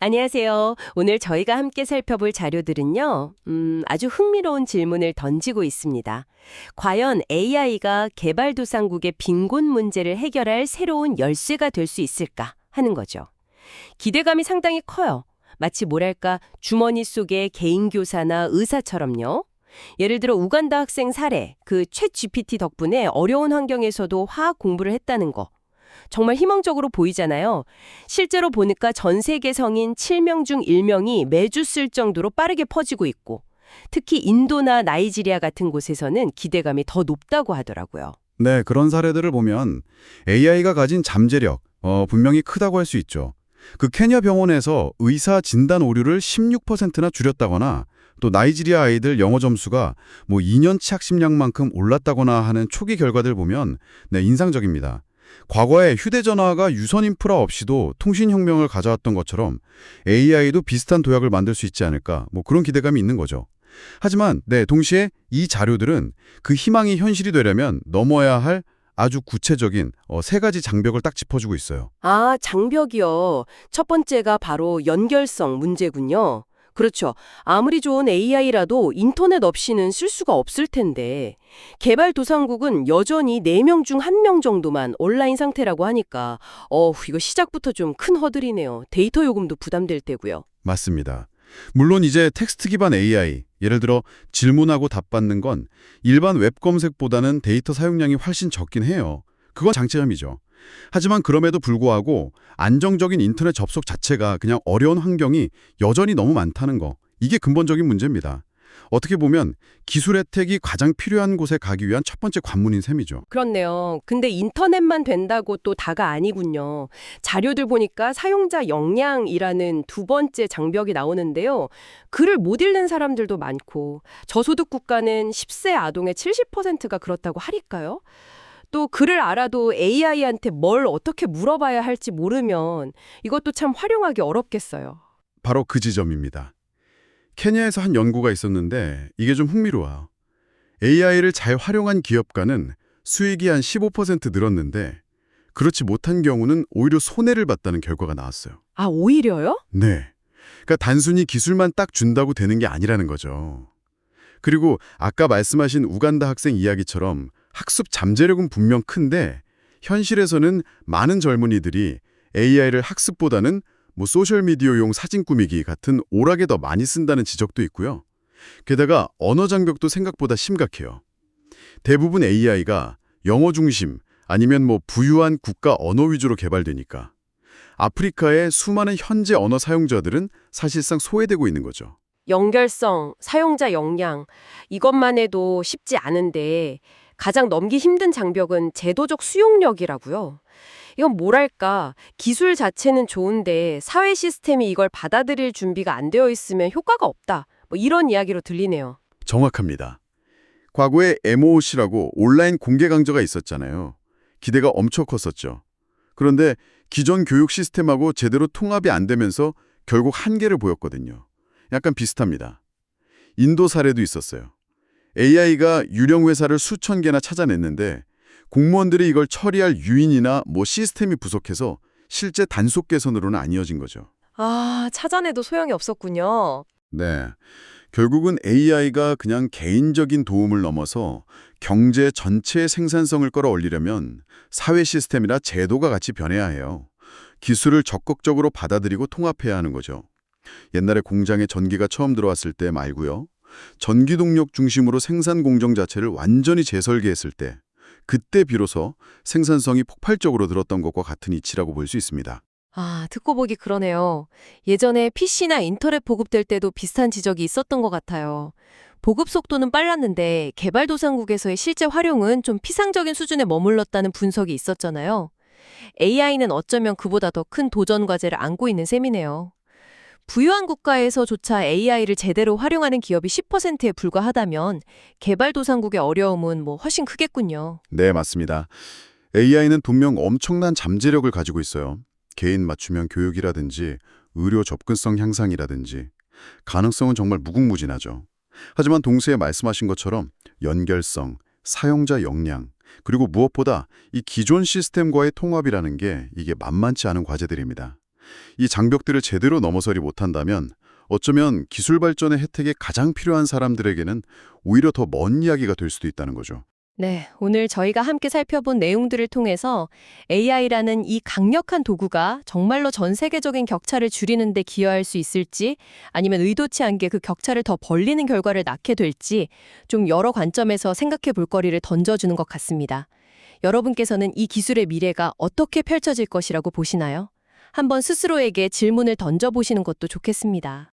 안녕하세요. 오늘 저희가 함께 살펴볼 자료들은요, 아주 흥미로운 질문을 던지고 있습니다. 과연 AI가 개발도상국의 빈곤 문제를 해결할 새로운 열쇠가 될 수 있을까 하는 거죠. 기대감이 상당히 커요. 마치 뭐랄까 주머니 속의 개인 교사나 의사처럼요. 예를 들어 우간다 학생 사례, 챗 GPT 덕분에 어려운 환경에서도 화학 공부를 했다는 거. 정말 희망적으로 보이잖아요. 실제로 보니까 전 세계 성인 7명 중 1명이 매주 쓸 정도로 빠르게 퍼지고 있고, 특히 인도나 나이지리아 같은 곳에서는 기대감이 더 높다고 하더라고요. 네, 그런 사례들을 보면 AI가 가진 잠재력, 분명히 크다고 할 수 있죠. 케냐 병원에서 의사 진단 오류를 16%나 줄였다거나 또 나이지리아 아이들 영어 점수가 2년치 학습량만큼 올랐다거나 하는 초기 결과들 보면 인상적입니다. 과거에 휴대전화가 유선 인프라 없이도 통신혁명을 가져왔던 것처럼 AI도 비슷한 도약을 만들 수 있지 않을까 그런 기대감이 있는 거죠. 하지만 동시에 이 자료들은 그 희망이 현실이 되려면 넘어야 할 아주 구체적인 세 가지 장벽을 딱 짚어주고 있어요. 아, 장벽이요. 첫 번째가 바로 연결성 문제군요. 그렇죠. 아무리 좋은 AI라도 인터넷 없이는 쓸 수가 없을 텐데 개발도상국은 여전히 4명 중 1명 정도만 온라인 상태라고 하니까 이거 시작부터 좀 큰 허들이네요. 데이터 요금도 부담될 테고요. 맞습니다. 물론 이제 텍스트 기반 AI, 예를 들어 질문하고 답받는 건 일반 웹 검색보다는 데이터 사용량이 훨씬 적긴 해요. 그건 장점이죠. 하지만 그럼에도 불구하고 안정적인 인터넷 접속 자체가 그냥 어려운 환경이 여전히 너무 많다는 거. 이게 근본적인 문제입니다. 어떻게 보면 기술 혜택이 가장 필요한 곳에 가기 위한 첫 번째 관문인 셈이죠. 그렇네요. 근데 인터넷만 된다고 또 다가 아니군요. 자료들 보니까 사용자 역량이라는 두 번째 장벽이 나오는데요. 글을 못 읽는 사람들도 많고 저소득 국가는 10세 아동의 70%가 그렇다고 하니까요. 또 글을 알아도 AI한테 뭘 어떻게 물어봐야 할지 모르면 이것도 참 활용하기 어렵겠어요. 바로 그 지점입니다. 케냐에서 한 연구가 있었는데 이게 좀 흥미로워요. AI를 잘 활용한 기업가는 수익이 한 15% 늘었는데 그렇지 못한 경우는 오히려 손해를 봤다는 결과가 나왔어요. 아, 오히려요? 네. 그러니까 단순히 기술만 딱 준다고 되는 게 아니라는 거죠. 그리고 아까 말씀하신 우간다 학생 이야기처럼 학습 잠재력은 분명 큰데 현실에서는 많은 젊은이들이 AI를 학습보다는 소셜미디어용 사진 꾸미기 같은 오락에 더 많이 쓴다는 지적도 있고요. 게다가 언어 장벽도 생각보다 심각해요. 대부분 AI가 영어 중심 아니면 부유한 국가 언어 위주로 개발되니까 아프리카의 수많은 현재 언어 사용자들은 사실상 소외되고 있는 거죠. 연결성, 사용자 역량, 이것만 해도 쉽지 않은데 가장 넘기 힘든 장벽은 제도적 수용력이라고요. 이건 뭐랄까, 기술 자체는 좋은데 사회 시스템이 이걸 받아들일 준비가 안 되어 있으면 효과가 없다. 이런 이야기로 들리네요. 정확합니다. 과거에 MOOC라고 온라인 공개 강좌가 있었잖아요. 기대가 엄청 컸었죠. 그런데 기존 교육 시스템하고 제대로 통합이 안 되면서 결국 한계를 보였거든요. 약간 비슷합니다. 인도 사례도 있었어요. AI가 유령 회사를 수천 개나 찾아냈는데 공무원들이 이걸 처리할 유인이나 시스템이 부족해서 실제 단속 개선으로는 안 이어진 거죠. 아, 찾아내도 소용이 없었군요. 네. 결국은 AI가 그냥 개인적인 도움을 넘어서 경제 전체의 생산성을 끌어올리려면 사회 시스템이나 제도가 같이 변해야 해요. 기술을 적극적으로 받아들이고 통합해야 하는 거죠. 옛날에 공장에 전기가 처음 들어왔을 때 말고요. 전기동력 중심으로 생산 공정 자체를 완전히 재설계했을 때 그때 비로소 생산성이 폭발적으로 늘었던 것과 같은 이치라고 볼 수 있습니다. 아, 듣고 보기 그러네요. 예전에 PC나 인터넷 보급될 때도 비슷한 지적이 있었던 것 같아요. 보급 속도는 빨랐는데 개발도상국에서의 실제 활용은 좀 피상적인 수준에 머물렀다는 분석이 있었잖아요. AI는 어쩌면 그보다 더 큰 도전 과제를 안고 있는 셈이네요. 부유한 국가에서조차 AI를 제대로 활용하는 기업이 10%에 불과하다면 개발도상국의 어려움은 훨씬 크겠군요. 네, 맞습니다. AI는 분명 엄청난 잠재력을 가지고 있어요. 개인 맞춤형 교육이라든지 의료 접근성 향상이라든지 가능성은 정말 무궁무진하죠. 하지만 동시에 말씀하신 것처럼 연결성, 사용자 역량, 그리고 무엇보다 이 기존 시스템과의 통합이라는 게 이게 만만치 않은 과제들입니다. 이 장벽들을 제대로 넘어서리 못한다면 어쩌면 기술 발전의 혜택이 가장 필요한 사람들에게는 오히려 더 먼 이야기가 될 수도 있다는 거죠. 네, 오늘 저희가 함께 살펴본 내용들을 통해서 AI라는 이 강력한 도구가 정말로 전 세계적인 격차를 줄이는 데 기여할 수 있을지 아니면 의도치 않게 그 격차를 더 벌리는 결과를 낳게 될지 좀 여러 관점에서 생각해 볼 거리를 던져주는 것 같습니다. 여러분께서는 이 기술의 미래가 어떻게 펼쳐질 것이라고 보시나요? 한번 스스로에게 질문을 던져보시는 것도 좋겠습니다.